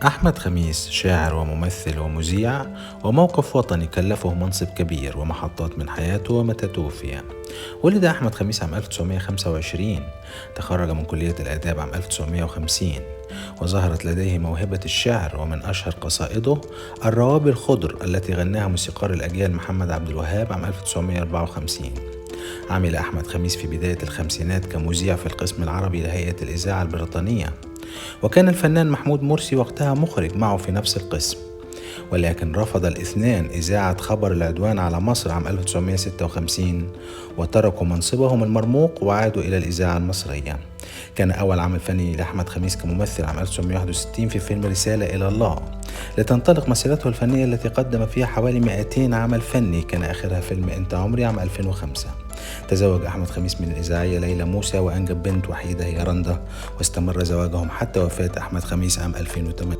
أحمد خميس شاعر وممثل ومذيع، وموقف وطني كلفه منصب كبير ومحطات من حياته ومتى توفي. ولد أحمد خميس عام 1925، تخرج من كلية الآداب عام 1950، وظهرت لديه موهبة الشعر، ومن أشهر قصائده الروابي الخضر التي غناها موسيقار الأجيال محمد عبد الوهاب عام 1954. عمل أحمد خميس في بداية الخمسينات كمذيع في القسم العربي لهيئة الإذاعة البريطانية، وكان الفنان محمود مرسي وقتها مخرج معه في نفس القسم، ولكن رفض الاثنان إذاعة خبر العدوان على مصر عام 1956، وتركوا منصبهم المرموق وعادوا إلى الإذاعة المصرية. كان أول عمل فني لأحمد خميس كممثل عام 1961 في فيلم رسالة إلى الله، لتنطلق مسيرته الفنية التي قدم فيها حوالي 200 عمل فني، كان آخرها فيلم أنت عمري عام 2005. تزوج أحمد خميس من الإذاعية ليلى موسى، وأنجب بنت وحيدة هي رندا، واستمر زواجهم حتى وفاة أحمد خميس عام 2008.